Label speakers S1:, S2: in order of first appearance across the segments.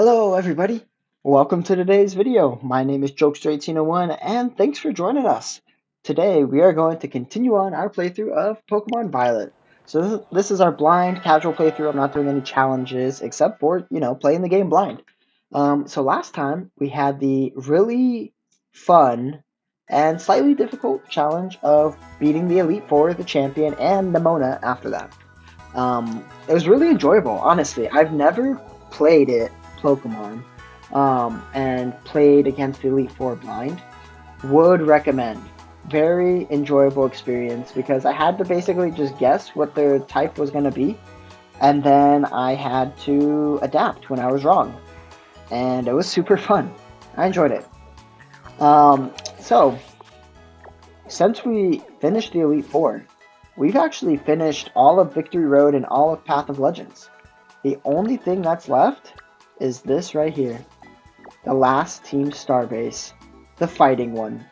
S1: Hello, everybody. Welcome to today's video. My name is Jokester1801, and thanks for joining us. Today, we are going to continue on our playthrough of Pokemon Violet. So this is our blind, casual playthrough. I'm not doing any challenges except for, playing the game blind. So last time, we had the really fun and slightly difficult challenge of beating the Elite Four, the champion, and Nemona after that. It was really enjoyable, honestly. I've never played it Pokemon, and played against the Elite Four blind. Would recommend. Very enjoyable experience because I had to basically just guess what their type was going to be, and then I had to adapt when I was wrong, and it was super fun. I enjoyed it. So since we finished the Elite Four, we've actually finished all of Victory Road and all of Path of Legends. The only thing that's left is this right here. The last Team Starbase. The fighting one.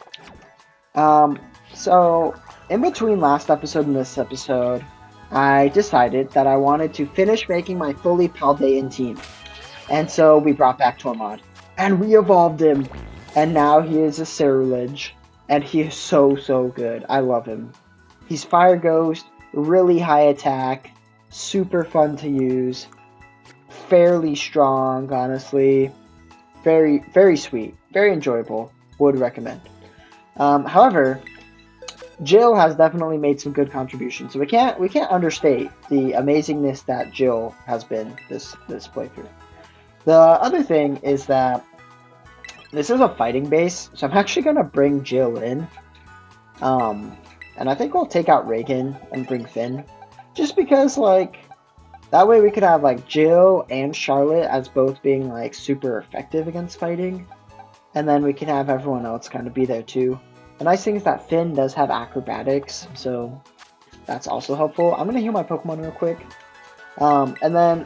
S1: So, in between last episode and this episode, I decided that I wanted to finish making my fully Paldean team. And so we brought back Tormod. And we evolved him. And now he is a Ceruledge. And he is so good. I love him. He's Fire Ghost, really high attack, super fun to use, fairly strong, honestly, very sweet, very enjoyable, would recommend. However, Jill has definitely made some good contributions, so we can't understate the amazingness that Jill has been this playthrough. The other thing is that this is a fighting base, so I'm actually gonna bring Jill in. And I think we'll take out Reagan and bring Finn. Just because, that way we could have, Jill and Charlotte as both being, super effective against fighting. And then we can have everyone else kind of be there, too. The nice thing is that Finn does have acrobatics, so that's also helpful. I'm going to heal my Pokemon real quick. And then,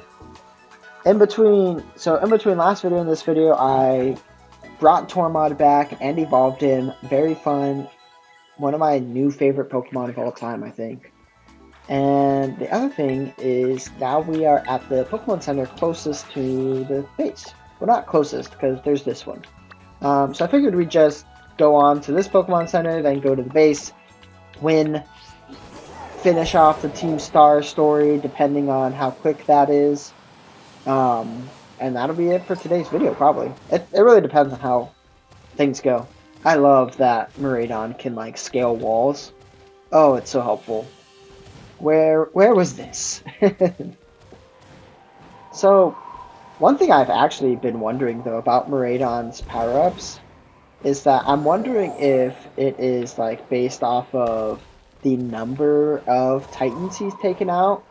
S1: in between last video and this video, I brought Tormod back and evolved him. Very fun. One of my new favorite Pokemon of all time, I think. And the other thing is now we are at the Pokemon Center closest to the base. Well, not closest, because there's this one. So I figured we'd just go on to this Pokemon Center, then go to the base, finish off the Team Star story, depending on how quick that is. And that'll be it for today's video, probably. It really depends on how things go. I love that Miraidon can, scale walls. Oh, it's so helpful. Where was this? So, one thing I've actually been wondering, though, about Miraidon's power-ups is that I'm wondering if it is, based off of the number of Titans he's taken out,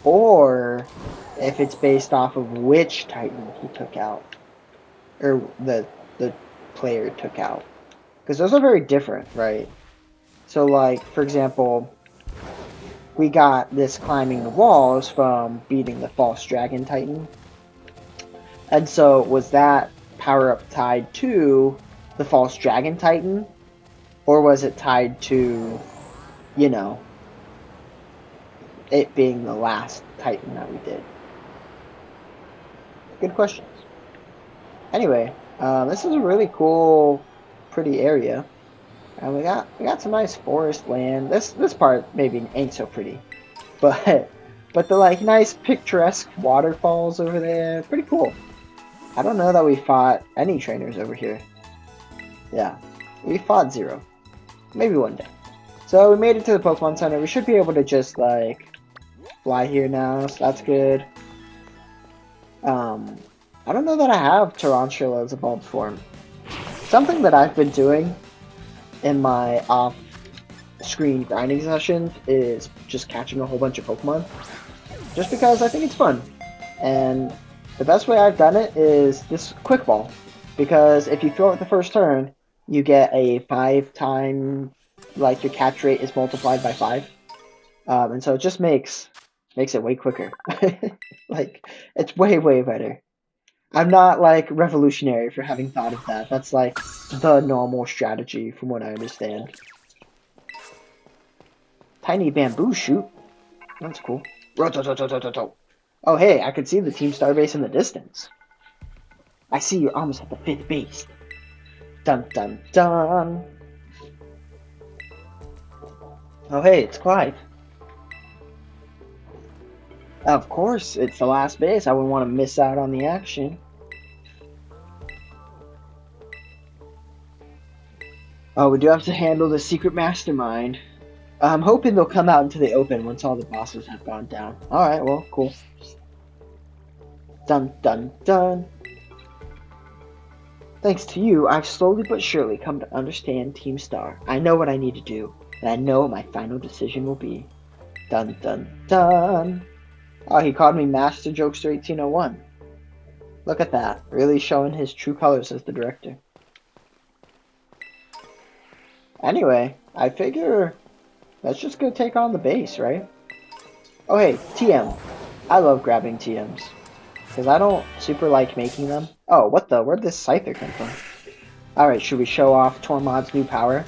S1: or if it's based off of which Titan he took out, or the player took out. Because those are very different, right? So, for example, we got this climbing the walls from beating the False Dragon Titan. And so, was that power-up tied to the False Dragon Titan? Or was it tied to, it being the last Titan that we did? Good questions. Anyway, this is a really cool, pretty area. And we got some nice forest land. This part maybe ain't so pretty, but the nice picturesque waterfalls over there, pretty cool. I don't know that we fought any trainers over here. Yeah, we fought 0. Maybe one day. So we made it to the Pokemon Center. We should be able to just fly here now, so that's good. I don't know that I have Tarantula's evolved form. Something that I've been doing in my off-screen grinding sessions is just catching a whole bunch of Pokemon. Just because I think it's fun. And the best way I've done it is this Quick Ball. Because if you throw it the first turn, you get a 5-time, your catch rate is multiplied by 5. And so it just makes it way quicker. It's way better. I'm not, revolutionary for having thought of that. That's, the normal strategy from what I understand. Tiny bamboo shoot. That's cool. Oh, hey, I could see the Team Starbase in the distance. I see you're almost at the 5th base. Dun dun dun. Oh hey, it's Clive. Of course, it's the last base. I wouldn't want to miss out on the action. Oh, we do have to handle the secret mastermind. I'm hoping they'll come out into the open once all the bosses have gone down. Alright, well, cool. Dun dun dun. Thanks to you, I've slowly but surely come to understand Team Star. I know what I need to do, and I know what my final decision will be. Dun dun dun. Oh, he called me Master Jokester 1801. Look at that, really showing his true colors as the director. Anyway, I figure let's just go take on the base, right? Oh hey, TM. I love grabbing TMs. Because I don't super like making them. Oh, what the? Where'd this Scyther come from? Alright, should we show off Tormod's new power?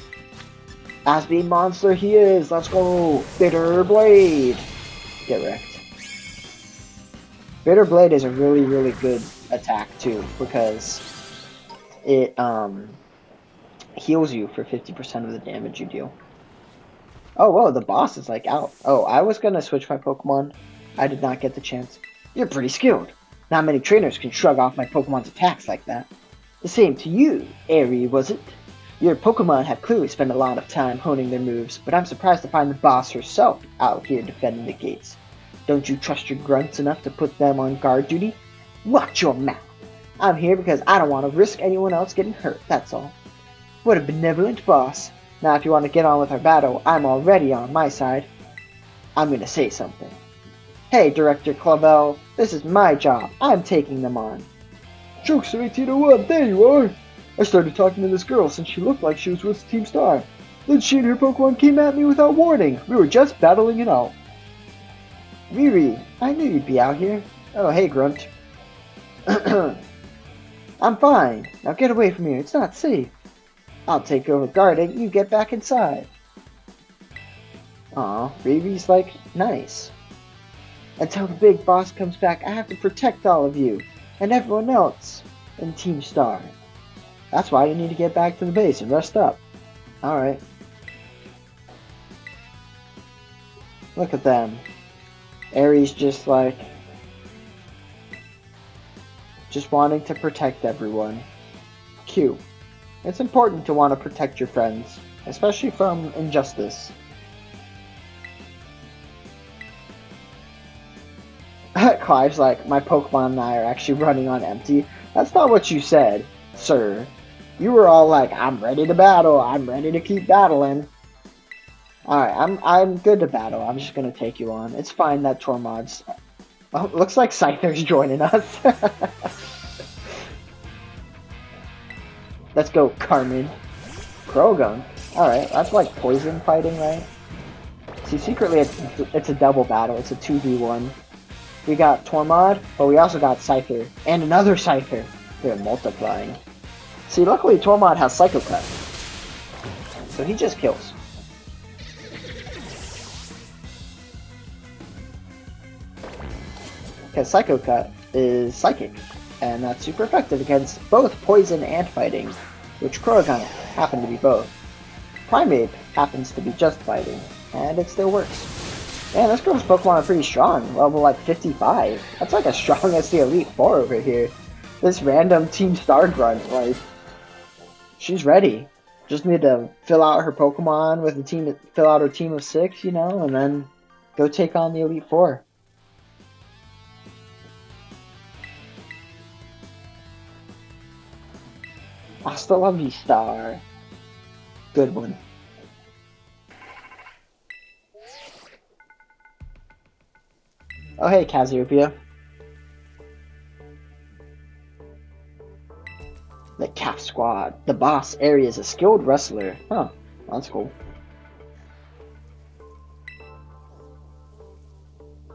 S1: As the monster he is, let's go! Bitter Blade! Get wrecked. Bitter Blade is a really, really good attack too, because it heals you for 50% of the damage you deal. Oh, whoa, the boss is like out. Oh, I was gonna switch my Pokemon. I did not get the chance. You're pretty skilled. Not many trainers can shrug off my Pokemon's attacks like that. The same to you, Aerie, was it? Your Pokemon have clearly spent a lot of time honing their moves, but I'm surprised to find the boss herself out here defending the gates. Don't you trust your grunts enough to put them on guard duty? Watch your mouth. I'm here because I don't want to risk anyone else getting hurt, that's all. What a benevolent boss. Now if you want to get on with our battle, I'm already on my side. I'm going to say something. Hey, Director Clavel, this is my job. I'm taking them on. Jokester 1801, there you are. I started talking to this girl since she looked like she was with Team Star. Then she and her Pokemon came at me without warning. We were just battling it out. Riri, I knew you'd be out here. Oh, hey, Grunt. I'm fine. Now get away from here. It's not safe. I'll take over guarding. You get back inside. Aw, Riri's like, nice. Until the big boss comes back, I have to protect all of you and everyone else in Team Star. That's why you need to get back to the base and rest up. Alright. Look at them. Aries just like... just wanting to protect everyone. Cute. It's important to want to protect your friends, especially from injustice. Clive's like, my Pokemon and I are actually running on empty. That's not what you said, sir. You were all like, I'm ready to battle. I'm ready to keep battling. Alright, I'm good to battle. I'm just gonna take you on. It's fine that Tormod's... Oh, looks like Scyther's joining us. Let's go, Carmen. Croagunk. Alright, that's like poison fighting, right? See, secretly it's a double battle. It's a 2v1. We got Tormod, but we also got Scyther. And another Scyther. They're multiplying. See, luckily Tormod has Psycho Cut. So he just kills. Because Psycho Cut is psychic. And that's super effective against both poison and fighting. Which Croagunk happen to be both. Primeape happens to be just fighting. And it still works. Man, this girl's Pokemon are pretty strong. Level like 55. That's like as strong as the Elite Four over here. This random Team Star grunt, like, she's ready. Just need to fill out her Pokemon with a team, fill out her team of 6, you know, and then go take on the Elite Four. Hasta la vista. Good one. Oh hey, Cassiopeia. The Calf Squad. The boss, Aerie, is a skilled wrestler. Huh, that's cool.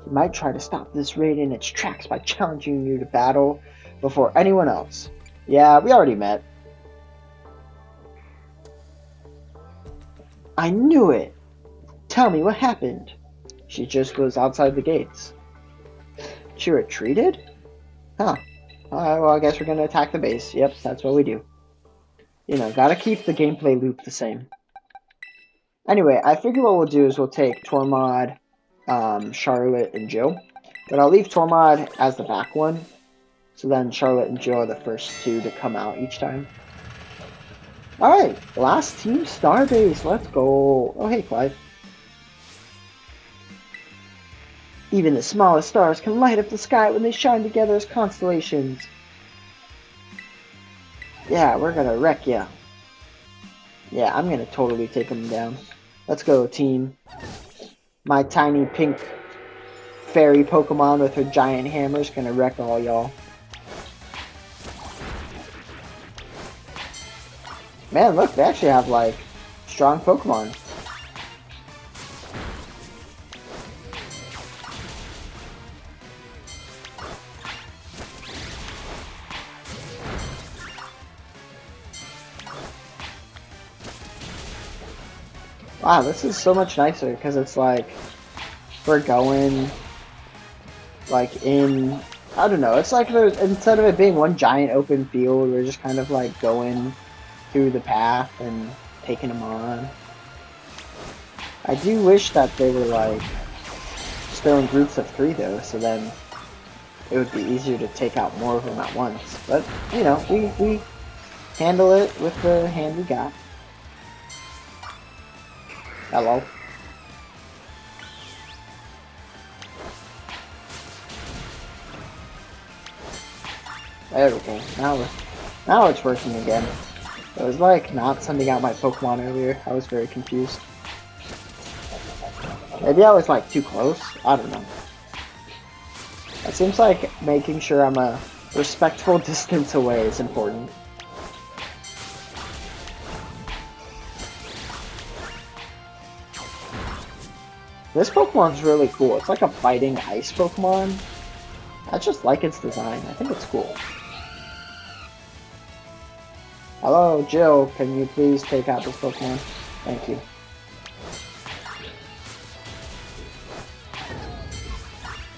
S1: He might try to stop this raid in its tracks by challenging you to battle before anyone else. Yeah, we already met. I knew it! Tell me what happened. She just goes outside the gates. She retreated? Huh. Well, I guess we're gonna attack the base. Yep, that's what we do. You know, gotta keep the gameplay loop the same. Anyway, I figure what we'll do is we'll take Tormod, Charlotte, and Jill. But I'll leave Tormod as the back one. So then Charlotte and Jill are the first two to come out each time. Alright, last team Starbase. Let's go. Oh, hey, Clive. Even the smallest stars can light up the sky when they shine together as constellations. Yeah, we're gonna wreck ya. Yeah, I'm gonna totally take them down. Let's go, team. My tiny pink fairy Pokemon with her giant hammer is gonna wreck all y'all. Man, look, they actually have, like, strong Pokemon. Wow, this is so much nicer, because it's like, we're going, like, in, I don't know, it's like there's, instead of it being one giant open field, we're just kind of, like, going through the path and taking them on. I do wish that they were like still in groups of 3 though, so then it would be easier to take out more of them at once. But you know, we handle it with the hand we got. Hello. There we go. Now it's working again. It was like not sending out my Pokemon earlier. I was very confused. Maybe I was like too close. I don't know. It seems like making sure I'm a respectful distance away is important. This Pokemon's really cool. It's like a fighting ice Pokemon. I just like its design. I think it's cool. Hello, Jill. Can you please take out this Pokemon? Thank you.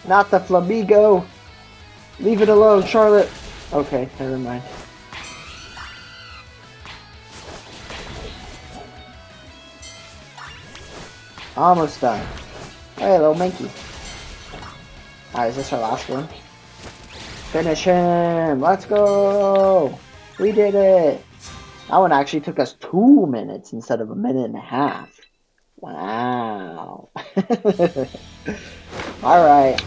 S1: Not the Flamigo! Leave it alone, Charlotte! Okay, never mind. Almost done. Hey, little Minky. Alright, is this our last one? Finish him! Let's go! We did it! That one actually took us 2 minutes instead of 1.5 minutes. Wow. Alright.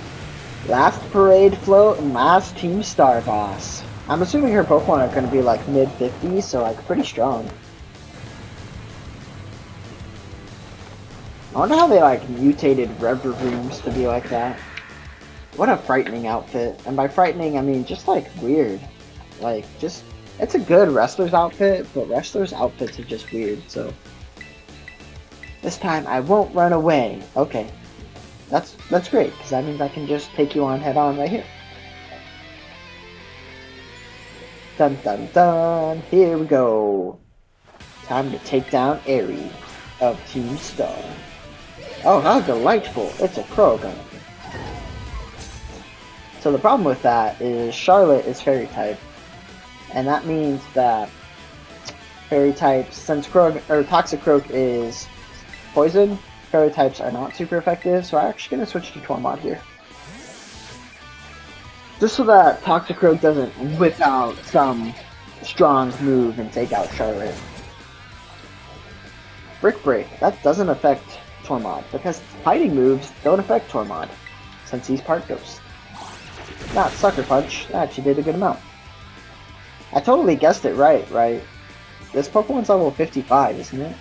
S1: Last parade float and last team star boss. I'm assuming her Pokemon are going to be like mid-50s, so like pretty strong. I wonder how they like mutated Revdrooms to be like that. What a frightening outfit. And by frightening, I mean just like weird. Like just... It's a good wrestler's outfit, but wrestler's outfits are just weird, so... This time I won't run away. Okay. That's great, because that means I can just take you on head on right here. Dun dun dun! Here we go! Time to take down Aerie of Team Star. Oh, how delightful! It's a Krogan. So the problem with that is Charlotte is Fairy type. And that means that Fairy types, since Toxic Croak is poison, Fairy types are not super effective, so I'm actually going to switch to Tormod here. Just so that Toxic Croak doesn't whip out some strong move and take out Charlotte. Brick Break, that doesn't affect Tormod, because fighting moves don't affect Tormod, since he's part Ghost. Not Sucker Punch, that actually did a good amount. I totally guessed it right? This Pokemon's level 55, isn't it?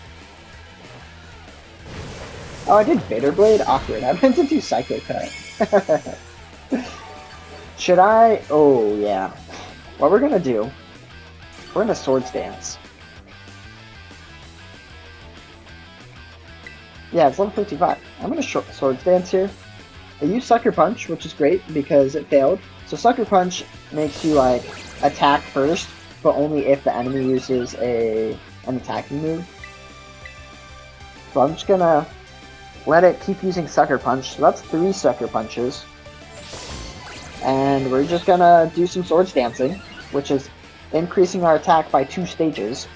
S1: Oh, I did Bitter Blade? Awkward. I meant to do Psycho Cut. Should I? Oh, yeah. What we're gonna do, we're gonna Swords Dance. Yeah, it's level 55. I'm gonna Swords Dance here. I use Sucker Punch, which is great because it failed. So Sucker Punch makes you, like, attack first, but only if the enemy uses an attacking move. So I'm just gonna let it keep using Sucker Punch. So that's 3 Sucker Punches. And we're just gonna do some swords dancing, which is increasing our attack by 2 stages.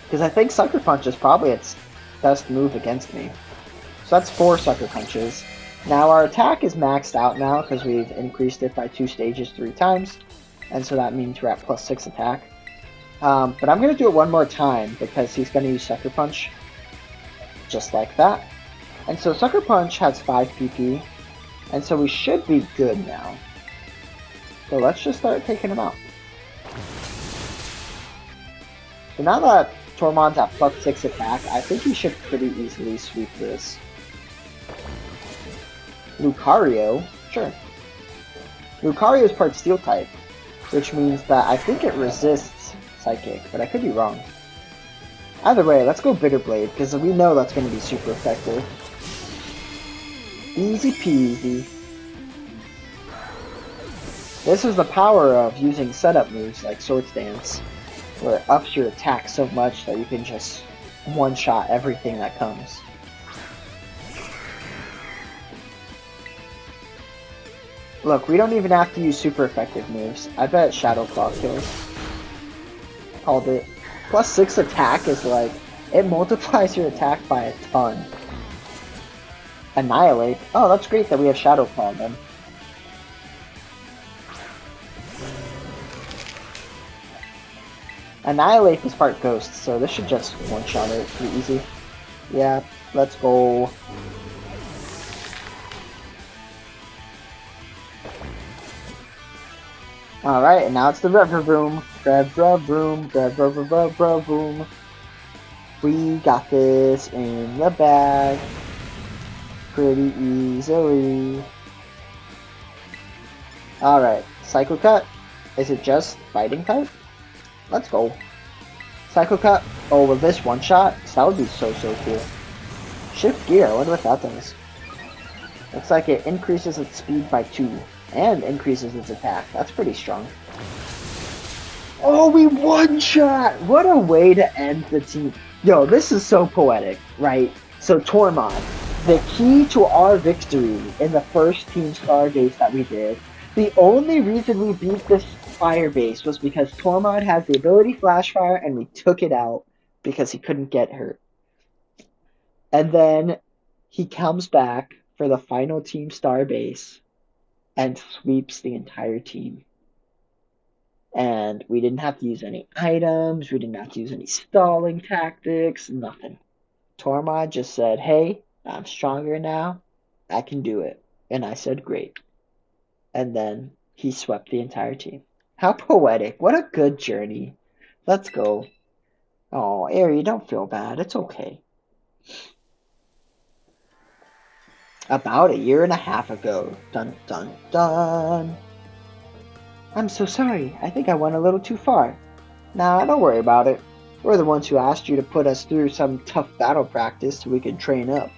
S1: Because I think Sucker Punch is probably its best move against me. So that's 4 Sucker Punches. Now our attack is maxed out now because we've increased it by 2 stages 3 times. And so that means we're at plus 6 attack. But I'm going to do it one more time because he's going to use Sucker Punch. Just like that. And so Sucker Punch has 5 PP. And so we should be good now. So let's just start taking him out. So now that Tormod's at plus 6 attack, I think he should pretty easily sweep this. Lucario? Sure. Lucario is part Steel type, which means that I think it resists Psychic, but I could be wrong. Either way, let's go Bitter Blade, because we know that's going to be super effective. Easy peasy. This is the power of using setup moves like Swords Dance, where it ups your attack so much that you can just one-shot everything that comes. Look, we don't even have to use super effective moves. I bet Shadow Claw kills. Called it. Plus 6 attack is like, it multiplies your attack by a ton. Annihilate? Oh, that's great that we have Shadow Claw then. Annihilate is part Ghost, so this should just one-shot it pretty easy. Yeah, let's go. Alright, and now it's the Revroom. Revroom, Revroom. We got this in the bag. Pretty easily. Alright, Psycho Cut. Is it just fighting type? Let's go. Psycho Cut. Oh, with this one shot? That would be so cool. Shift Gear, I wonder what that does. Looks like it increases its speed by 2. And increases its attack. That's pretty strong. Oh, we one-shot! What a way to end the team. Yo, this is so poetic, right? So, Tormod, the key to our victory in the first Team Star base that we did, the only reason we beat this fire base was because Tormod has the ability Flash Fire and we took it out because he couldn't get hurt. And then he comes back for the final Team Star base and sweeps the entire team. And we didn't have to use any items, we didn't have to use any stalling tactics, nothing. Tormod just said, hey, I'm stronger now, I can do it. And I said, great. And then he swept the entire team. How poetic, what a good journey. Let's go. Oh, Aerie, don't feel bad, it's okay. About a year and a half ago. Dun dun dun. I'm so sorry. I think I went a little too far. Nah, don't worry about it. We're the ones who asked you to put us through some tough battle practice so we could train up.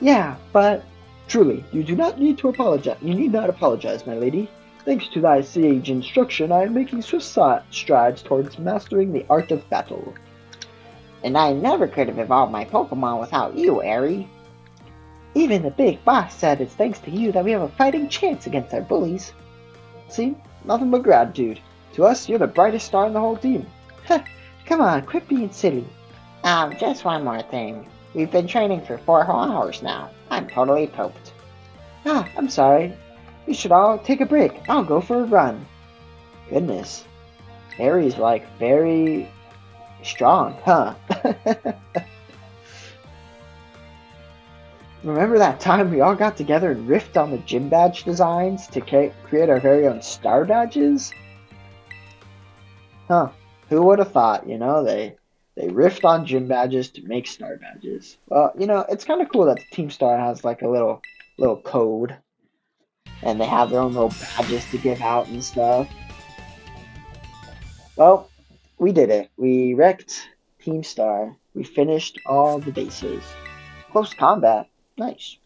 S1: Yeah, but truly, you do not need to apologize. You need not apologize, my lady. Thanks to thy sage instruction, I am making swift strides towards mastering the art of battle. And I never could have evolved my Pokemon without you, Aerie. Even the big boss said it's thanks to you that we have a fighting chance against our bullies. See? Nothing but gratitude. To us, you're the brightest star in the whole team. Come on, quit being silly. Just one more thing. We've been training for 4 whole hours now. I'm totally pooped. I'm sorry. We should all take a break. I'll go for a run. Goodness. Aerie's like very strong, huh? Remember that time we all got together and riffed on the gym badge designs to create our very own star badges? Huh. Who would have thought, you know, they riffed on gym badges to make star badges. Well, you know, it's kind of cool that Team Star has like a little code. And they have their own little badges to give out and stuff. Well, we did it. We wrecked Team Star. We finished all the bases. Close combat. Nice.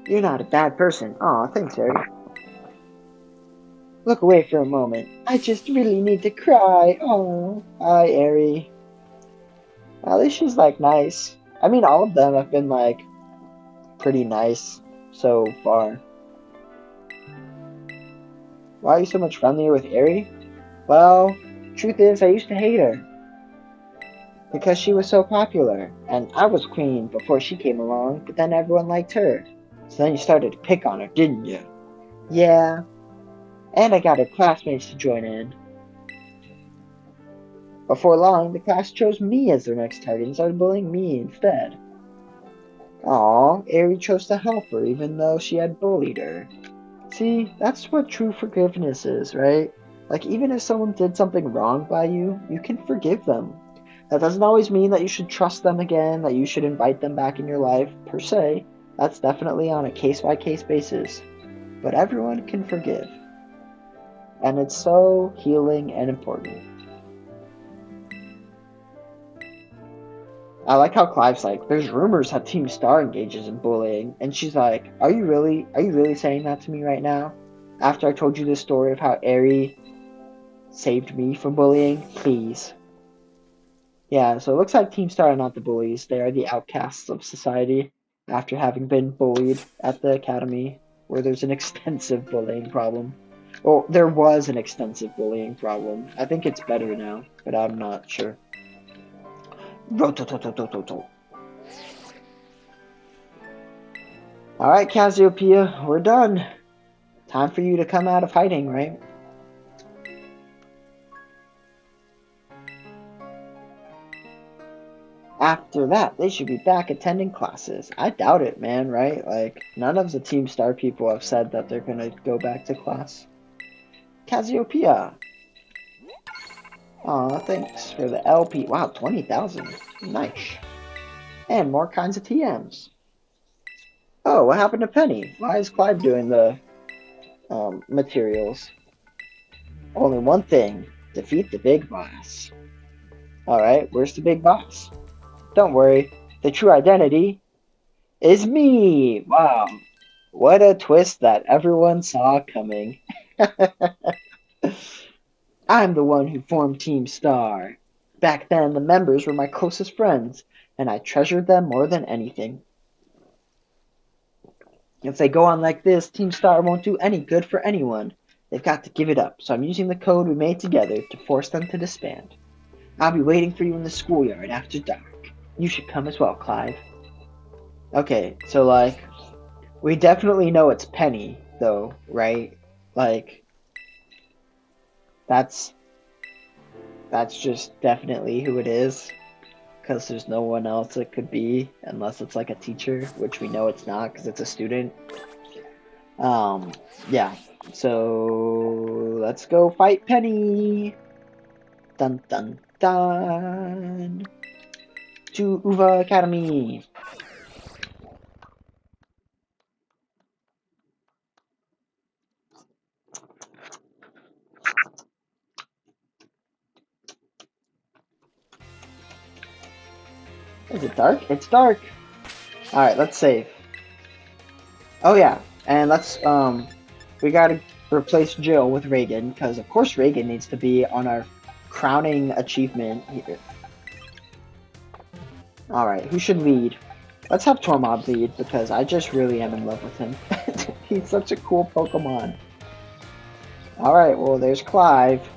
S1: You're not a bad person. Aw, thanks, Harry. Look away for a moment. I just really need to cry. Oh, hi, Aerie. At least she's, like, nice. I mean, all of them have been, like, pretty nice. so far. Why are you so much friendlier with Aerie? Well, truth is, I used to hate her because she was so popular, and I was queen before she came along, but then everyone liked her. So then you started to pick on her, didn't you? Yeah, and I got her classmates to join in. Before long, the class chose me as their next target and started bullying me instead. Aw, Aerie chose to help her even though she had bullied her. See, that's what true forgiveness is, right? Like, even if someone did something wrong by you, you can forgive them. That doesn't always mean that you should trust them again, that you should invite them back in your life, per se. That's definitely on a case-by-case basis. But everyone can forgive. And it's so healing and important. I like how Clive's like, there's rumors that Team Star engages in bullying, and she's like, are you really saying that to me right now? After I told you this story of how Aerie saved me from bullying? Please. Yeah, so it looks like Team Star are not the bullies. They are the outcasts of society after having been bullied at the academy, where there's an extensive bullying problem. Well, there was an extensive bullying problem. I think it's better now, but I'm not sure. Alright, Cassiopeia, we're done. Time for you to come out of hiding, right? After that, they should be back attending classes. I doubt it, man, right? Like, none of the Team Star people have said that they're gonna go back to class. Cassiopeia! Aw, thanks for the LP. Wow, 20,000. Nice. And more kinds of TMs. Oh, what happened to Penny? Why is Clive doing the materials? Only one thing. Defeat the big boss. Alright, where's the big boss? Don't worry. The true identity is me! Wow. What a twist that everyone saw coming. I'm the one who formed Team Star. Back then, the members were my closest friends, and I treasured them more than anything. If they go on like this, Team Star won't do any good for anyone. They've got to give it up, so I'm using the code we made together to force them to disband. I'll be waiting for you in the schoolyard after dark. You should come as well, Clive. Okay, so like, we definitely know it's Penny, though, right? Like, that's just definitely who it is. Because there's no one else it could be, unless it's like a teacher, which we know it's not, because it's a student. Yeah. So, let's go fight Penny! Dun dun dun! To Uva Academy! Is it dark? It's dark! Alright, let's save. Oh yeah, and we gotta replace Jill with Reagan, because of course Reagan needs to be on our crowning achievement here. Alright, who should lead? Let's have Tormod lead, because I just really am in love with him. He's such a cool Pokemon. Alright, well there's Clive.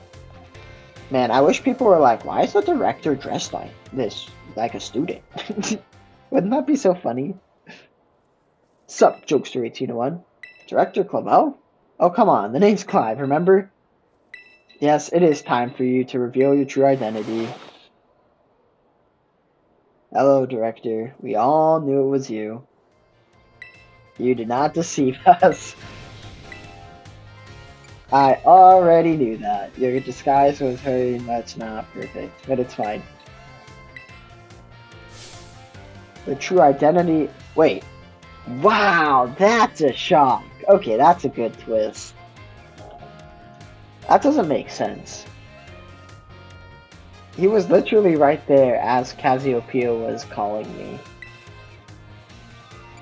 S1: Man, I wish people were like, why is the director dressed like this? Like a student? Wouldn't that be so funny? Sup, Jokester 1801? Director Clavel? Oh, come on, the name's Clive, remember? Yes, it is time for you to reveal your true identity. Hello, Director. We all knew it was you. You did not deceive us. I already knew that. Your disguise was very much not perfect, but it's fine. The true identity... Wait. Wow, that's a shock. Okay, that's a good twist. That doesn't make sense. He was literally right there as Cassiopeia was calling me.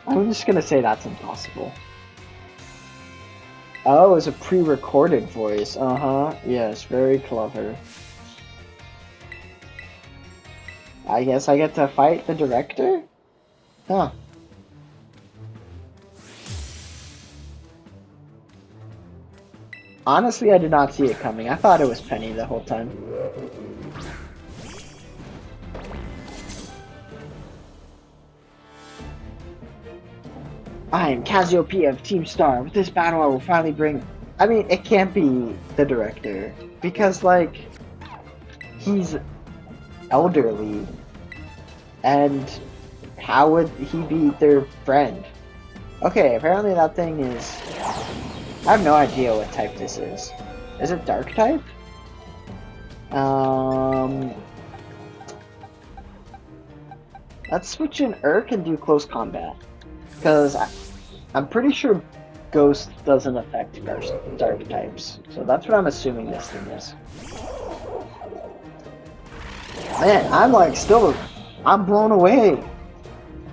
S1: I'm just gonna say that's impossible. Oh, it's a pre-recorded voice. Uh-huh. Yes, very clever. I guess I get to fight the director? Huh. Honestly, I did not see it coming. I thought it was Penny the whole time. I am Cassiopeia of Team Star. With this battle, I will finally bring... I mean, it can't be the director. Because, like, he's elderly. And how would he be their friend? Okay, apparently that thing is... I have no idea what type this is. Is it Dark type? Let's switch in Urk and do close combat. Because I'm pretty sure Ghost doesn't affect dark types. So that's what I'm assuming this thing is. Man, I'm like I'm blown away.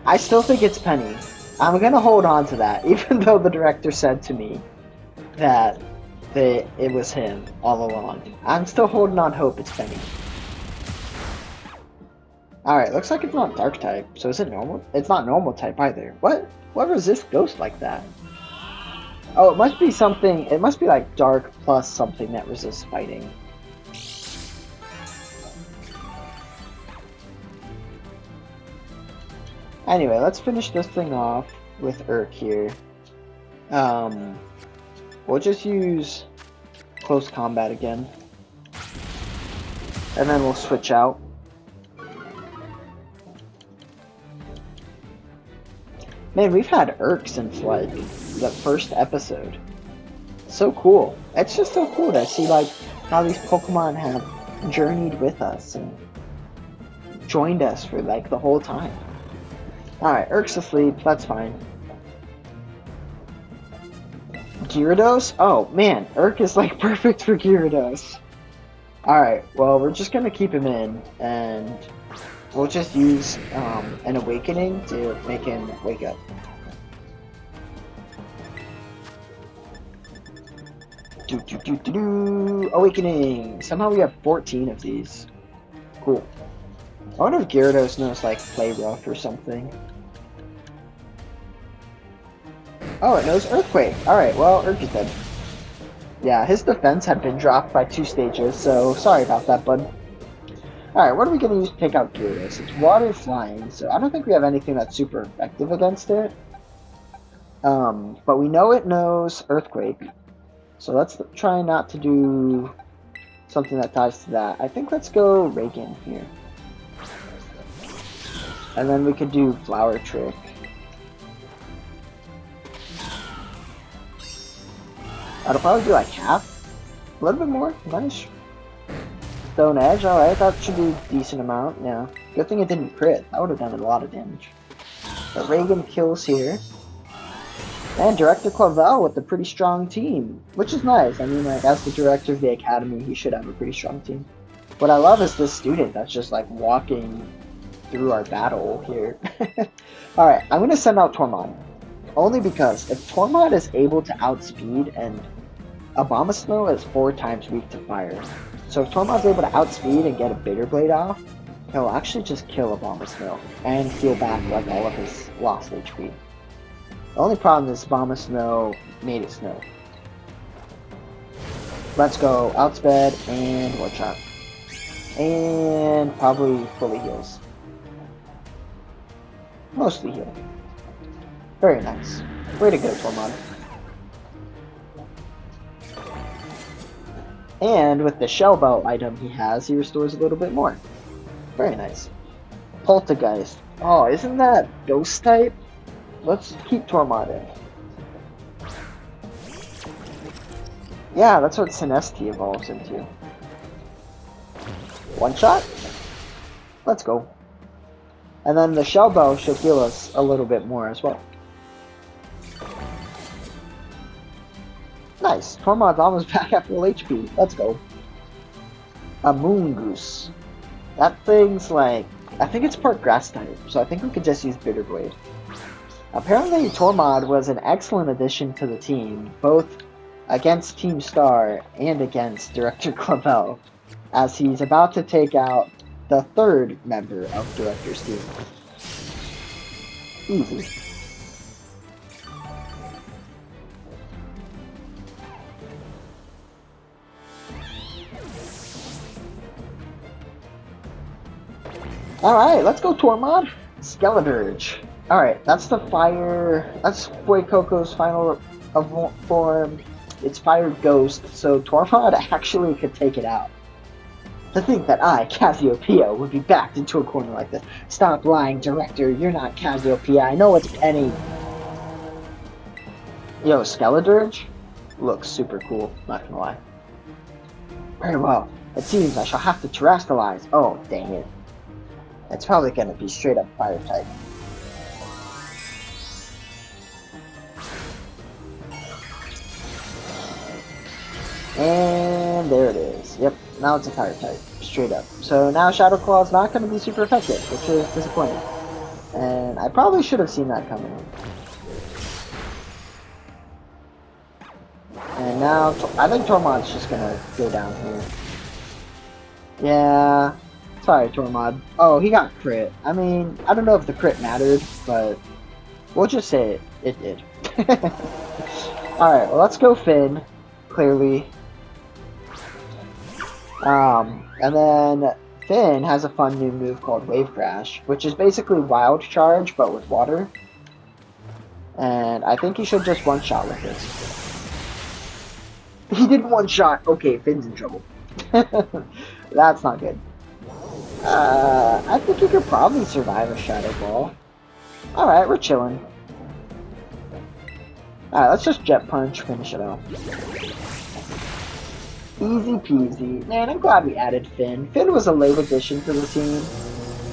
S1: I still think it's Penny. I'm gonna hold on to that, even though the director said to me that it was him all along. I'm still holding on hope it's Penny. Alright, looks like it's not dark type. So is it normal? It's not normal type either. What resists Ghost like that? Oh, it must be something, it must be like dark plus something that resists fighting. Anyway, let's finish this thing off with Urk here. We'll just use close combat again. And then we'll switch out. Man, we've had Urk since like the first episode. So cool. It's just so cool to see like how these Pokemon have journeyed with us and joined us for like the whole time. Alright, Urk's asleep, that's fine. Gyarados? Oh man, Urk is like perfect for Gyarados. Alright, well we're just gonna keep him in and we'll just use an awakening to make him wake up. Awakening! Somehow we have 14 of these. Cool. I wonder if Gyarados knows like play rough or something. Oh, it knows Earthquake. Alright, well, Urk is dead. Yeah, his defense had been dropped by 2 stages, so sorry about that, bud. Alright, what are we going to use to take out Gyarados? It's water flying, so I don't think we have anything that's super effective against it. But we know it knows Earthquake. So let's try not to do something that ties to that. I think let's go Reagan here. And then we could do Flower Trick. I'll probably do like half. A little bit more. Nice. Stone Edge, alright, that should be a decent amount, yeah. Good thing it didn't crit, that would have done a lot of damage. But Reagan kills here. And Director Clavel with a pretty strong team, which is nice. I mean, like, as the director of the academy, he should have a pretty strong team. What I love is this student that's just, like, walking through our battle here. Alright, I'm gonna send out Tormod. Only because if Tormod is able to outspeed, and Abomasnow is 4 times weak to fire. So if Tormod's able to outspeed and get a Bitter Blade off, he'll actually just kill Abomasnow and heal back like all of his lost HP. The only problem is Abomasnow made it snow. Let's go Outsped and One Shot. And probably fully heals. Mostly heal. Very nice. Way to go, Tormod. And with the Shell Belt item he has, he restores a little bit more. Very nice. Poltergeist. Oh, isn't that Ghost type? Let's keep Tormod in. Yeah, that's what Sinesthe evolves into. One shot? Let's go. And then the Shell Belt should heal us a little bit more as well. Nice. Tormod's almost back at full HP. Let's go. A Moongoose. That thing's like... I think it's part grass type, so I think we could just use Bitter Blade. Apparently Tormod was an excellent addition to the team, both against Team Star and against Director Clavel, as he's about to take out the 3rd member of Director's team. Easy. Alright, let's go Tormod. Skeledirge. Alright, that's the fire. That's Fuecoco's final form. It's Fire Ghost, so Tormod actually could take it out. To think that I, Cassiopeia, would be backed into a corner like this. Stop lying, director. You're not Cassiopeia. I know it's Penny. Yo, Skeledirge looks super cool, not gonna lie. Very well. It seems I shall have to terrestrialize. Oh, dang it. It's probably gonna be straight up fire type. And there it is. Yep, now it's a fire type, straight up. So now Shadow Claw is not going to be super effective, which is disappointing. And I probably should have seen that coming. And now, I think Tormod's just going to go down here. Yeah, sorry Tormod. Oh, he got crit. I mean, I don't know if the crit mattered, but we'll just say it did. Alright, well, let's go Finn, clearly. And then Finn has a fun new move called Wave Crash, which is basically Wild Charge, but with water. And I think he should just one-shot with this. He did one-shot. Okay, Finn's in trouble. That's not good. I think he could probably survive a Shadow Ball. Alright, we're chilling. Alright, let's just Jet Punch, finish it off. Easy peasy. Man, I'm glad we added Finn. Finn was a late addition to the team,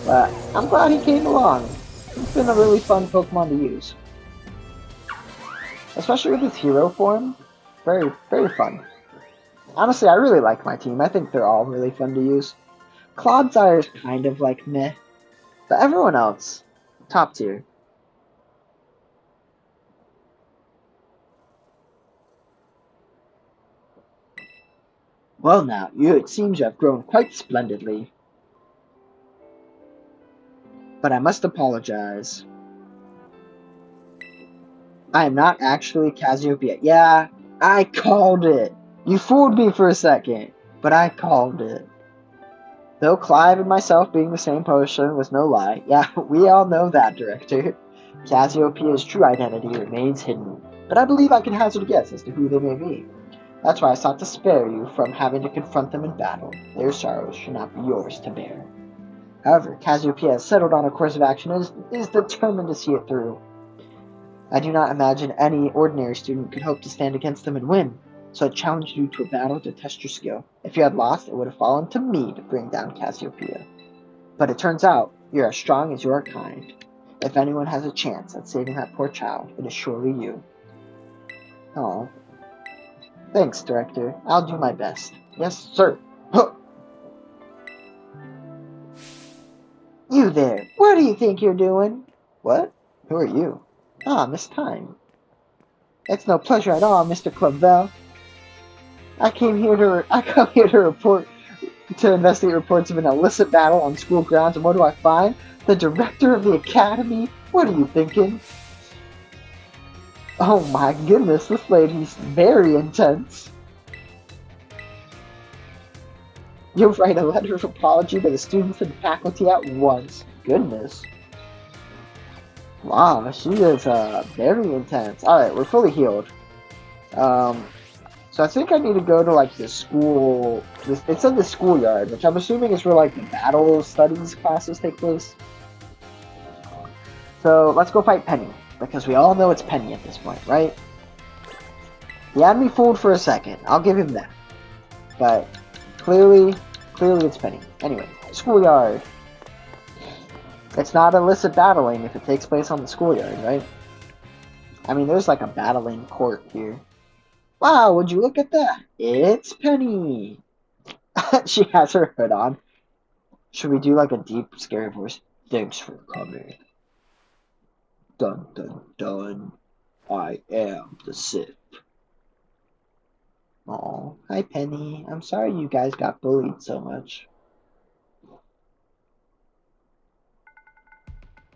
S1: but I'm glad he came along. He's been a really fun Pokemon to use. Especially with his hero form. Very, very fun. Honestly, I really like my team. I think they're all really fun to use. Clodsire is kind of like meh, but everyone else, top tier. Well now, it seems you have grown quite splendidly. But I must apologize. I am not actually Cassiopeia. Yeah, I called it. You fooled me for a second, but I called it. Though Clive and myself being the same person was no lie. Yeah, we all know that, Director. Cassiopeia's true identity remains hidden, but I believe I can hazard a guess as to who they may be. That's why I sought to spare you from having to confront them in battle. Their sorrows should not be yours to bear. However, Cassiopeia has settled on a course of action and is determined to see it through. I do not imagine any ordinary student could hope to stand against them and win, so I challenged you to a battle to test your skill. If you had lost, it would have fallen to me to bring down Cassiopeia. But it turns out, you're as strong as you are kind. If anyone has a chance at saving that poor child, it is surely you. Oh. Thanks, Director. I'll do my best. Yes, sir. Huh. You there. What do you think you're doing? What? Who are you? Ah, Miss Time. It's no pleasure at all, Mr. Clavel. I come here to investigate reports of an illicit battle on school grounds, and what do I find? The director of the academy? What are you thinking? Oh my goodness, this lady's very intense. You'll write a letter of apology to the students and faculty at once. Goodness. Wow, she is very intense. Alright, we're fully healed. So I think I need to go to like the school. It's in the schoolyard, which I'm assuming is where like the battle studies classes take place. So let's go fight Penny, because we all know it's Penny at this point, right? He had me fooled for a second. I'll give him that. But clearly it's Penny. Anyway, schoolyard. It's not illicit battling if it takes place on the schoolyard, right? I mean, there's like a battling court here. Wow, would you look at that? It's Penny. She has her hood on. Should we do like a deep, scary voice? Thanks for coming. Dun dun dun. I am the Sith. Aw, hi Penny. I'm sorry you guys got bullied so much.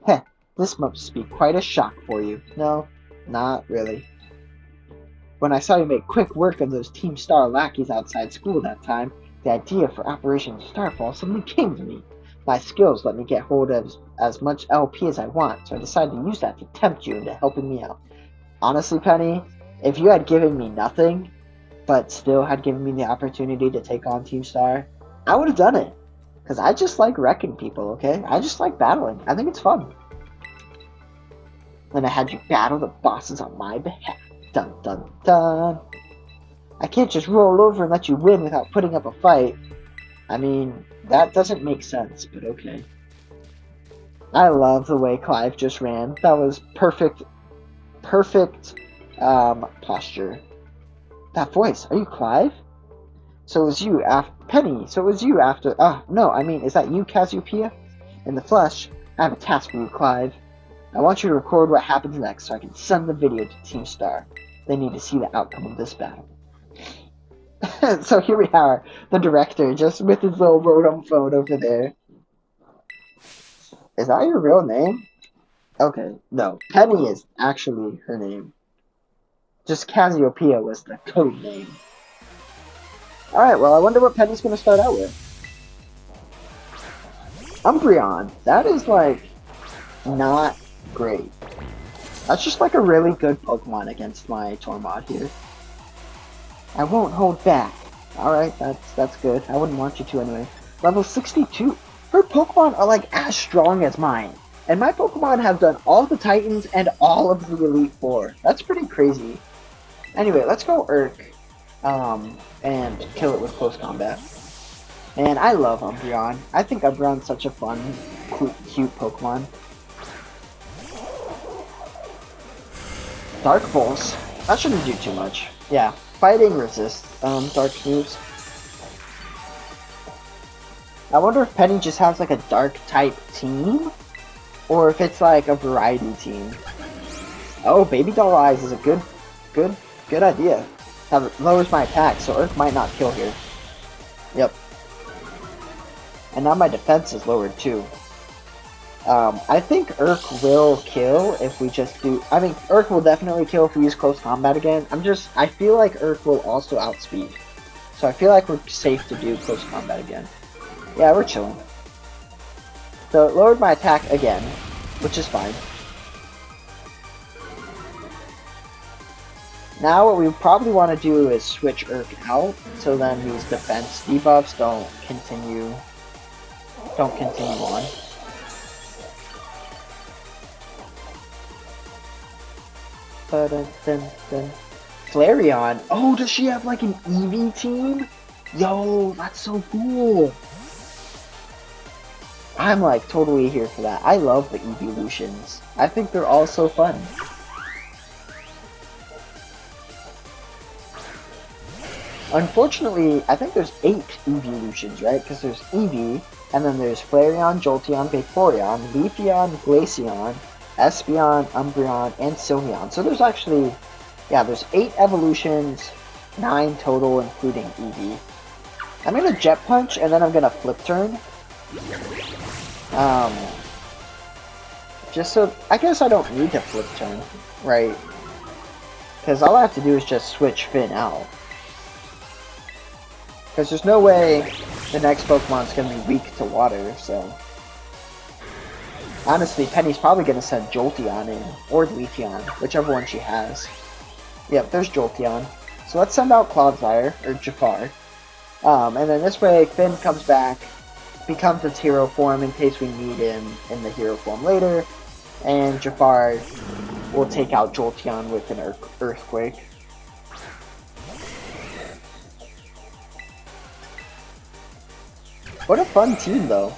S1: Heh, this must be quite a shock for you. No, not really. When I saw you make quick work of those Team Star lackeys outside school that time, the idea for Operation Starfall suddenly came to me. My skills let me get hold of as much LP as I want, so I decided to use that to tempt you into helping me out. Honestly, Penny, if you had given me nothing, but still had given me the opportunity to take on Team Star, I would have done it. Because I just like wrecking people, okay? I just like battling. I think it's fun. And I had you battle the bosses on my behalf. Dun dun dun. I can't just roll over and let you win without putting up a fight. I mean, that doesn't make sense, but okay. I love the way Clive just ran. That was perfect, posture. That voice, are you Clive? So it was you after Penny. So it was you after. No, I mean, is that you, Cassiopeia? In the flesh, I have a task for you, Clive. I want you to record what happens next so I can send the video to Team Star. They need to see the outcome of this battle. So here we are, the director, just with his little Rotom phone over there. Is that your real name? Okay, no. Penny is actually her name. Just Cassiopeia was the code name. Alright, well, I wonder what Penny's going to start out with. Umbreon. That is, like, not great. That's just, like, a really good Pokemon against my Tormod here. I won't hold back. Alright, that's good. I wouldn't want you to anyway. Level 62. Her Pokemon are, like, as strong as mine. And my Pokemon have done all the Titans and all of the Elite Four. That's pretty crazy. Anyway, let's go Urk. And kill it with close combat. And I love Umbreon. I think Umbreon's such a fun, cute Pokemon. Dark Pulse. That shouldn't do too much. Yeah, fighting resist dark moves. I wonder if Penny just has like a dark type team, or if it's like a variety team. Oh, Baby Doll Eyes is a good idea. That lowers my attack, so Urk might not kill here. Yep. And now my defense is lowered too. I think Urk will kill if we just do... I mean, Urk will definitely kill if we use close combat again. I feel like Urk will also outspeed. So I feel like we're safe to do close combat again. Yeah, we're chilling. So it lowered my attack again, which is fine. Now what we probably want to do is switch Urk out, so then these defense debuffs don't continue on. Flareon. Oh, does she have like an Eevee team? Yo, that's so cool. I'm like totally here for that. I love the evolutions. I think they're all so fun. Unfortunately, I think there's 8 evolutions, right? Because there's Eevee, and then there's Flareon, Jolteon, Vaporeon, Leafeon, Glaceon, Espeon, Umbreon, and Sylveon. So there's actually, yeah, there's 8 evolutions, 9 total, including Eevee. I'm gonna Jet Punch, and then I'm gonna Flip Turn. Just so, I guess I don't need to Flip Turn, right? Because all I have to do is just switch Finn out. Because there's no way the next Pokemon's going to be weak to water, so... Honestly, Penny's probably going to send Jolteon in, or Leafeon, whichever one she has. Yep, there's Jolteon. So let's send out Clodsire, or Jafar. And then this way, Finn comes back, becomes its hero form in case we need him in the hero form later, and Jafar will take out Jolteon with an Earthquake. What a fun team, though.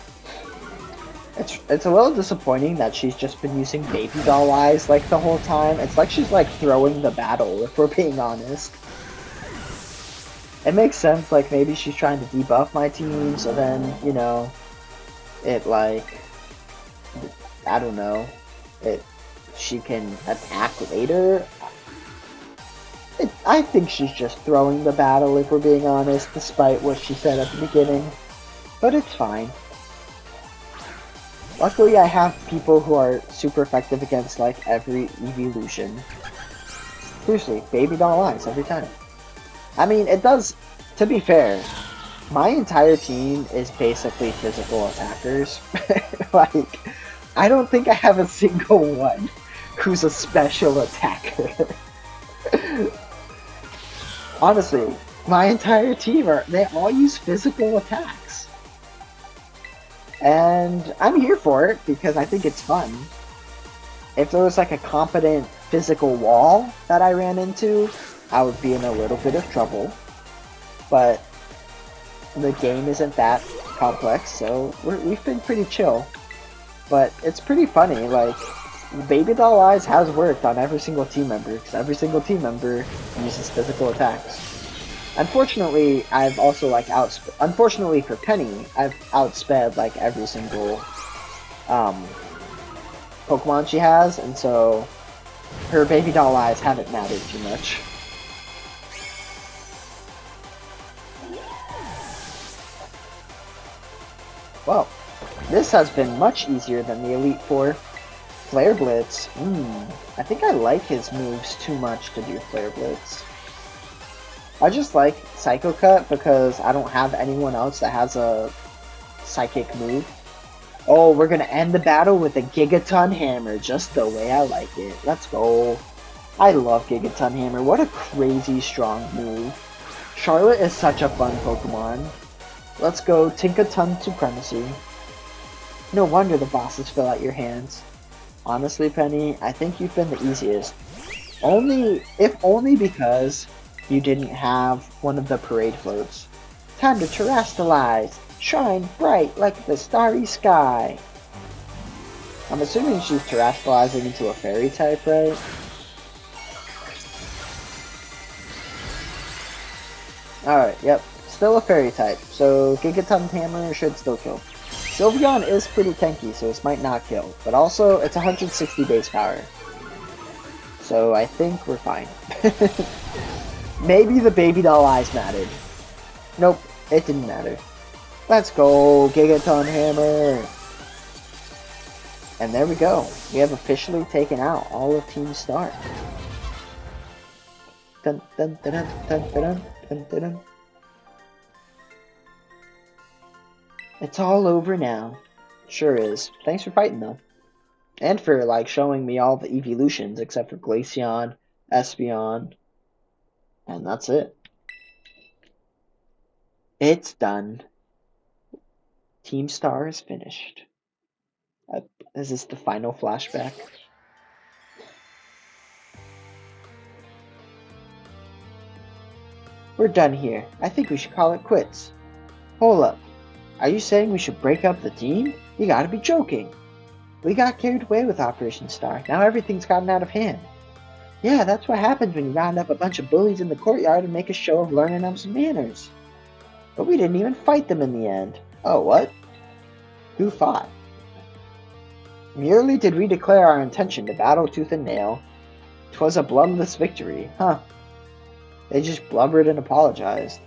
S1: It's a little disappointing that she's just been using Baby Doll Eyes like the whole time. It's like she's like throwing the battle, if we're being honest. It makes sense, like maybe she's trying to debuff my team, so then, you know, it like, I don't know, she can attack later. I think she's just throwing the battle, if we're being honest, despite what she said at the beginning. But it's fine. Luckily, I have people who are super effective against, like, every evolution. Seriously, Baby Doll Eyes every time. I mean, it does, to be fair, My entire team is basically physical attackers. Like, I don't think I have a single one who's a special attacker. Honestly, my entire team they all use physical attacks. And I'm here for it because I think it's fun. If there was like a competent physical wall that I ran into, I would be in a little bit of trouble. But the game isn't that complex, so we've been pretty chill. But it's pretty funny, like, Baby Doll Eyes has worked on every single team member, because every single team member uses physical attacks. Unfortunately, I've also, like, unfortunately for Penny, I've outsped, like, every single, Pokemon she has, and so her Baby Doll Eyes haven't mattered too much. Well, this has been much easier than the Elite Four. Flare Blitz. I think I like his moves too much to do Flare Blitz. I just like Psycho Cut because I don't have anyone else that has a psychic move. Oh, we're gonna end the battle with a Gigaton Hammer, just the way I like it. Let's go. I love Gigaton Hammer. What a crazy strong move. Charlotte is such a fun Pokemon. Let's go Tinkaton Supremacy. No wonder the bosses fell out your hands. Honestly, Penny, I think you've been the easiest. If only because you didn't have one of the parade floats. Time to terrestrialize. Shine bright like the starry sky. I'm assuming she's terrestrializing into a fairy type, right? Alright, yep. Still a fairy type, so Gigaton Hammer should still kill. Sylveon is pretty tanky, so this might not kill, but also it's 160 base power. So I think we're fine. Maybe the Baby Doll Eyes mattered. Nope, it didn't matter. Let's go, Gigaton Hammer! And there we go. We have officially taken out all of Team Star. Dun, dun, dun, dun, dun, dun, dun, dun, dun. It's all over now. Sure is. Thanks for fighting, though. And for, like, showing me all the evolutions, except for Glaceon, Espeon, and that's it. It's done. Team Star is finished. Is this the final flashback? We're done here. I think we should call it quits. Hold up. Are you saying we should break up the team? You gotta be joking. We got carried away with Operation Star. Now everything's gotten out of hand. Yeah, that's what happens when you round up a bunch of bullies in the courtyard and make a show of learning them some manners. But we didn't even fight them in the end. Oh, what? Who fought? Merely did we declare our intention to battle tooth and nail. 'Twas a bloodless victory, huh? They just blubbered and apologized.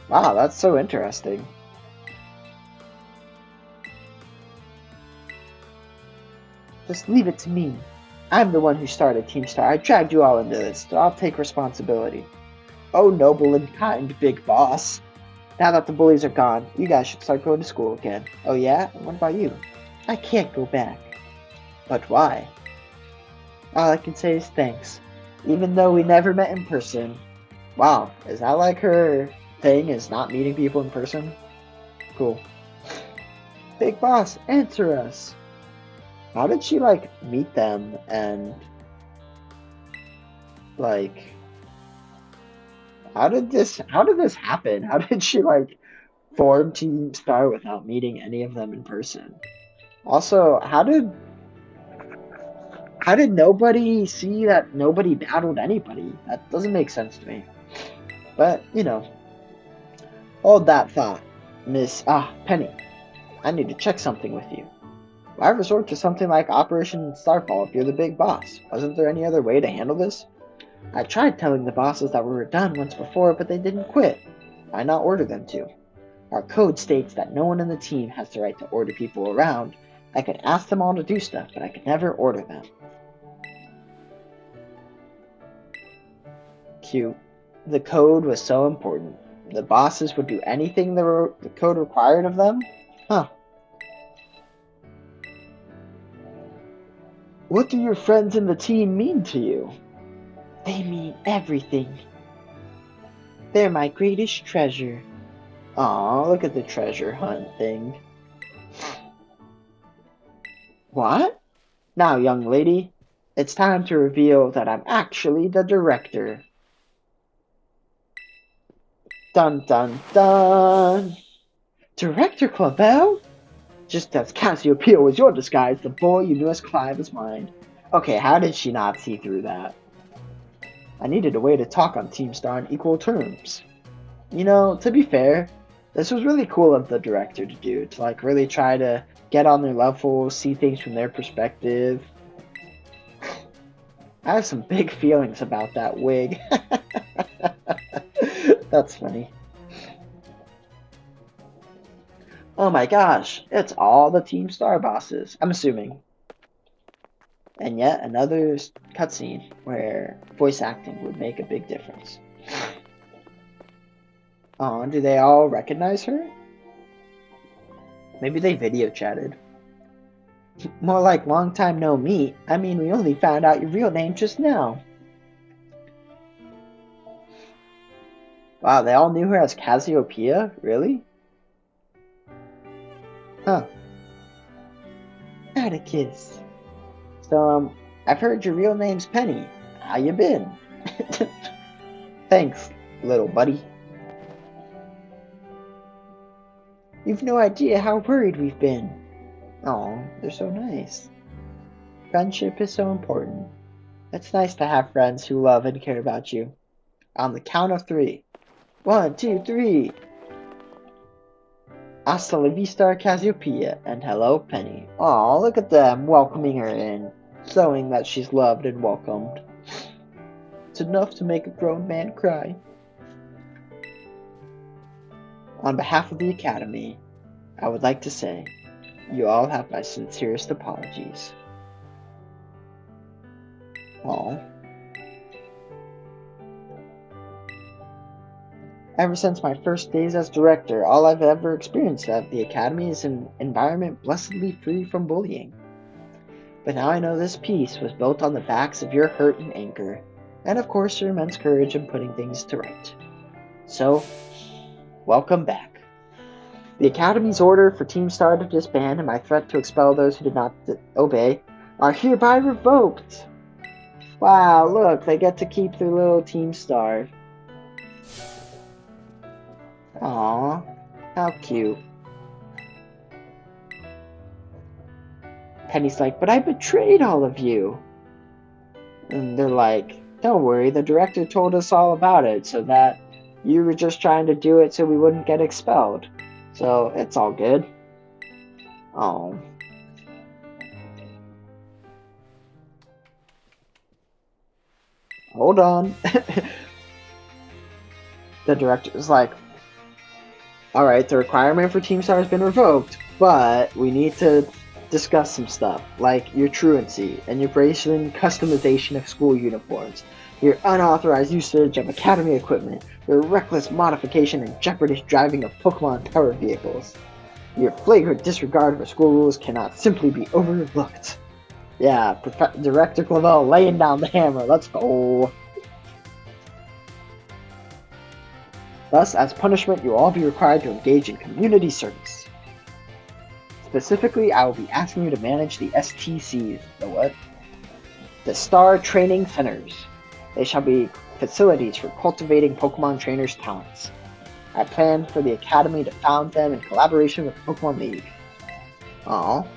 S1: Wow, that's so interesting. Just leave it to me. I'm the one who started Team Star. I dragged you all into this, so I'll take responsibility. Oh, noble and kind big boss. Now that the bullies are gone, you guys should start going to school again. Oh yeah? What about you? I can't go back. But why? All I can say is thanks. Even though we never met in person. Wow, is that like her thing, is not meeting people in person? Cool. Big boss, answer us. How did she, like, meet them and, like, how did this happen? How did she, like, form Team Star without meeting any of them in person? Also, how did nobody see that nobody battled anybody? That doesn't make sense to me. But, you know, hold that thought, Penny. I need to check something with you. Why resort to something like Operation Starfall if you're the big boss? Wasn't there any other way to handle this? I tried telling the bosses that we were done once before, but they didn't quit. Why not order them to? Our code states that no one in the team has the right to order people around. I could ask them all to do stuff, but I could never order them. Cute. The code was so important. The bosses would do anything the code required of them? Huh. What do your friends in the team mean to you? They mean everything. They're my greatest treasure. Aw, look at the treasure hunt thing. What? Now, young lady, it's time to reveal that I'm actually the director. Dun dun dun! Director Clavel? Just as Cassiopeia was your disguise, the boy you knew as Clive was mine. Okay, how did she not see through that? I needed a way to talk on Team Star on equal terms. You know, to be fair, this was really cool of the director to do, to like really try to get on their level, see things from their perspective. I have some big feelings about that wig. That's funny. Oh my gosh, it's all the Team Star bosses, I'm assuming. And yet another cutscene where voice acting would make a big difference. Oh, do they all recognize her? Maybe they video chatted. More like long time no meet. I mean, we only found out your real name just now. Wow, they all knew her as Cassiopeia? Really? Huh. Atticus. So, I've heard your real name's Penny. How you been? Thanks, little buddy. You've no idea how worried we've been. Oh, they're so nice. Friendship is so important. It's nice to have friends who love and care about you. On the count of 3. 1, 2, 3. Hasta la vista, Cassiopeia, and hello, Penny. Aw, look at them welcoming her in, showing that she's loved and welcomed. It's enough to make a grown man cry. On behalf of the Academy, I would like to say, you all have my sincerest apologies. Aw. Ever since my first days as director, all I've ever experienced at the Academy is an environment blessedly free from bullying. But now I know this peace was built on the backs of your hurt and anger, and of course your immense courage in putting things to right. So, welcome back. The Academy's order for Team Star to disband and my threat to expel those who did not obey are hereby revoked. Wow, look, they get to keep their little Team Star. Aww, how cute. Penny's like, but I betrayed all of you. And they're like, don't worry, the director told us all about it, so that you were just trying to do it so we wouldn't get expelled. So, it's all good. Oh. Hold on. The director's like, alright, the requirement for Team Star has been revoked, but we need to discuss some stuff, like your truancy and your brazen customization of school uniforms, your unauthorized usage of Academy equipment, your reckless modification and jeopardous driving of Pokemon-powered vehicles. Your flagrant disregard for school rules cannot simply be overlooked. Yeah, Director Clavel laying down the hammer, let's go! Thus, as punishment, you will all be required to engage in community service. Specifically, I will be asking you to manage the STCs. The what? The Star Training Centers. They shall be facilities for cultivating Pokemon trainers' talents. I plan for the Academy to found them in collaboration with the Pokemon League. Aww.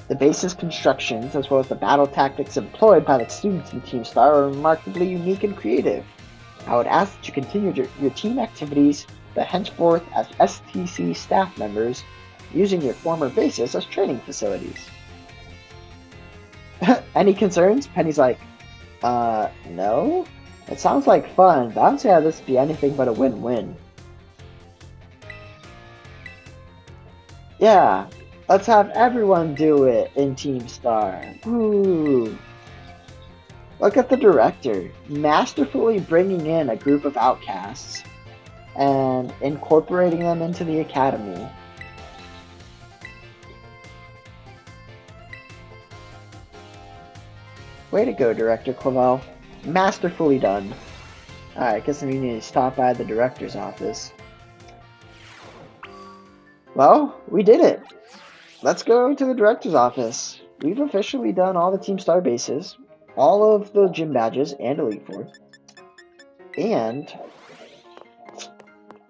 S1: The basis constructions, as well as the battle tactics employed by the students in Team Star, are remarkably unique and creative. I would ask that you continue your team activities, but henceforth as STC staff members, using your former bases as training facilities. Any concerns? Penny's like, no? It sounds like fun, but I don't see how this would be anything but a win-win. Yeah, let's have everyone do it in Team Star. Woo! Look at the director, masterfully bringing in a group of outcasts and incorporating them into the academy. Way to go, Director Clavel. Masterfully done. Alright, guess we need to stop by the director's office. Well, we did it. Let's go to the director's office. We've officially done all the Team Star bases, all of the gym badges and Elite Four, and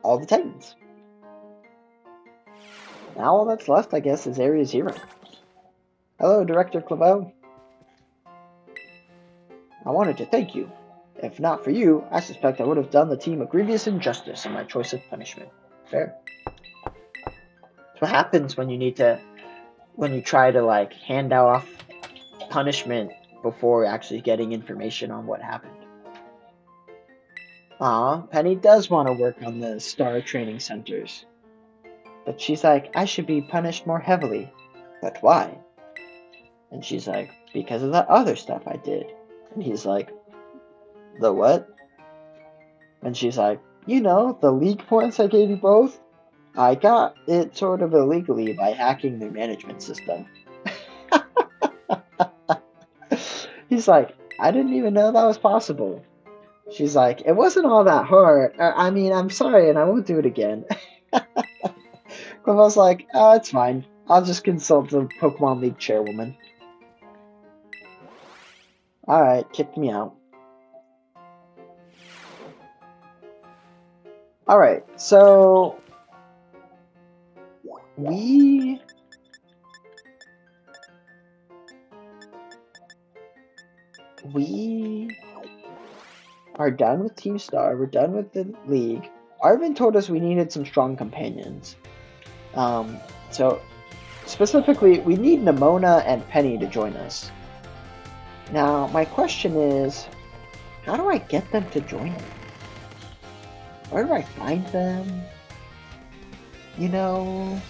S1: all the Titans. Now all that's left, I guess, is Area Zero. Hello, Director Clavel. I wanted to thank you. If not for you, I suspect I would have done the team a grievous injustice in my choice of punishment. Fair. That's what happens when you try to like hand off punishment before actually getting information on what happened. Penny does want to work on the star training centers. But she's like, I should be punished more heavily. But why? And she's like, because of the other stuff I did. And he's like, the what? And she's like, you know, the league points I gave you both? I got it sort of illegally by hacking their management system. He's like, I didn't even know that was possible. She's like, it wasn't all that hard. I mean, I'm sorry and I won't do it again. Clavel's like, oh, it's fine. I'll just consult the Pokemon League chairwoman. Alright, kick me out. Alright, so we are done with Team Star. We're done with the league. Arvin told us we needed some strong companions. So specifically, we need Nimona and Penny to join us. Now, my question is, how do I get them to join me? Where do I find them? You know,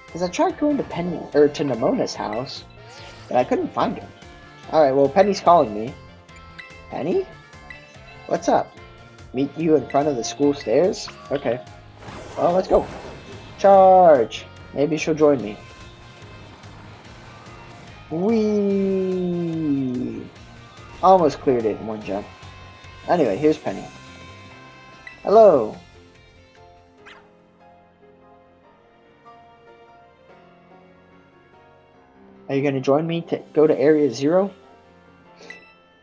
S1: because I tried going to Penny or to Nimona's house, but I couldn't find her. All right, well, Penny's calling me. Penny, what's up? Meet you in front of the school stairs? Okay. Well, let's go. Charge. Maybe she'll join me. Whee! Almost cleared it in one jump. Anyway, here's Penny. Hello. Are you going to join me to go to Area Zero?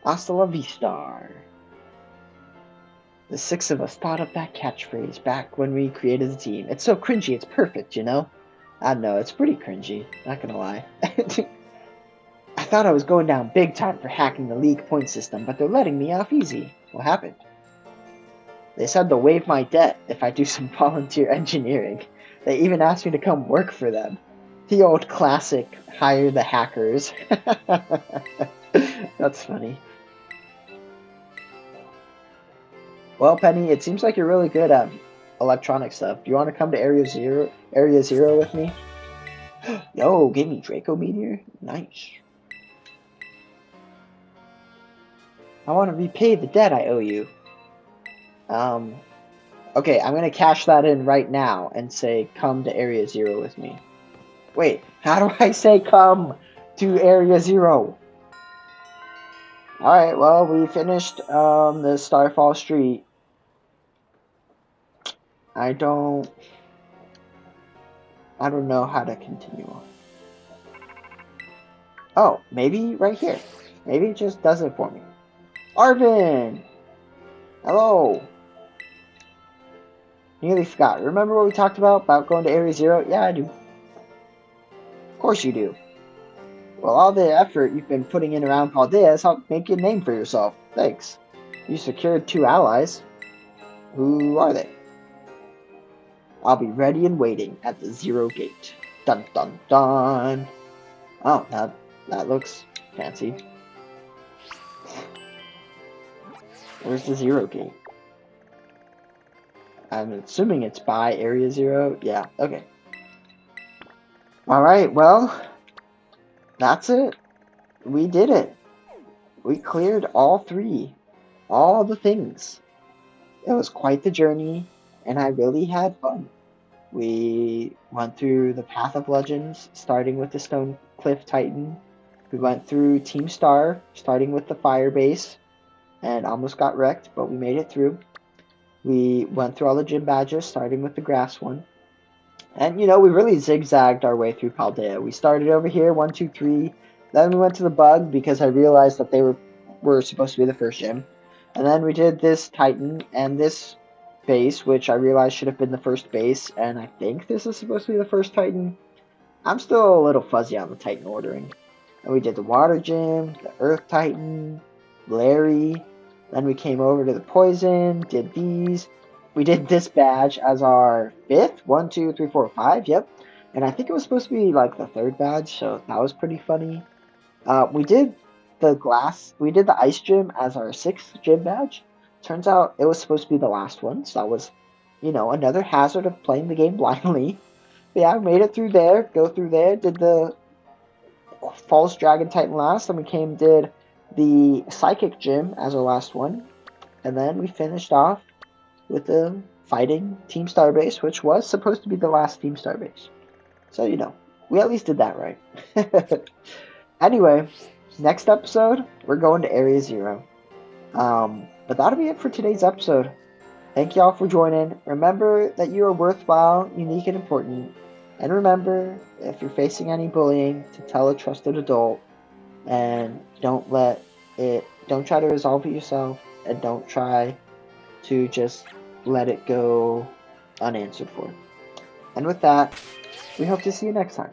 S1: Hasta la vista. The six of us thought up that catchphrase back when we created the team. It's so cringy, it's perfect, you know? I know, it's pretty cringy, not gonna lie. I thought I was going down big time for hacking the league point system, but they're letting me off easy. What happened? They said they'll waive my debt if I do some volunteer engineering. They even asked me to come work for them. The old classic, hire the hackers. That's funny. Well, Penny, it seems like you're really good at electronic stuff. Do you want to come to Area Zero with me? Yo, give me Draco Meteor? Nice. I want to repay the debt I owe you. Okay, I'm going to cash that in right now and say, come to Area Zero with me. Wait, how do I say come to Area Zero? Alright, well, we finished the Starfall Street. I don't know how to continue on. Oh, maybe right here. Maybe it just does it for me. Arvin! Hello! Nearly forgot. Remember what we talked about going to Area Zero? Yeah, I do. Of course you do. Well, all the effort you've been putting in around Paldea has helped make a name for yourself. Thanks. You secured 2 allies. Who are they? I'll be ready and waiting at the Zero Gate. Dun dun dun. Oh, that looks fancy. Where's the Zero Gate? I'm assuming it's by Area Zero. Yeah, okay. Alright, well, that's it. We did it. we cleared all three, all the things. It was quite the journey, and I really had fun. We went through the Path of Legends, starting with the Stone Cliff Titan. We went through Team Star, starting with the Fire Base, and almost got wrecked, but we made it through. We went through all the gym badges, starting with the grass one. And we really zigzagged our way through Paldea. We started over here, 1, 2, 3. Then we went to the bug because I realized that they were supposed to be the first gym. And then we did this Titan and this base, which I realized should have been the first base. And I think this is supposed to be the first Titan. I'm still a little fuzzy on the Titan ordering. And we did the Water Gym, the Earth Titan, Larry. Then we came over to the Poison, did these. We did this badge as our fifth. 1, 2, 3, 4, 5. Yep. And I think it was supposed to be like the third badge, so that was pretty funny. We did the Ice Gym as our sixth gym badge. Turns out it was supposed to be the last one, so that was, another hazard of playing the game blindly. But yeah, I made it through there, go through there, did the False Dragon Titan last, then we did the Psychic Gym as our last one, and then we finished off with the fighting Team Starbase, which was supposed to be the last Team Starbase. So, we at least did that right. Anyway, next episode, we're going to Area Zero. But that'll be it for today's episode. Thank y'all for joining. Remember that you are worthwhile, unique, and important. And remember, if you're facing any bullying, to tell a trusted adult. And don't try to resolve it yourself. And don't try to just let it go unanswered for. And with that, we hope to see you next time.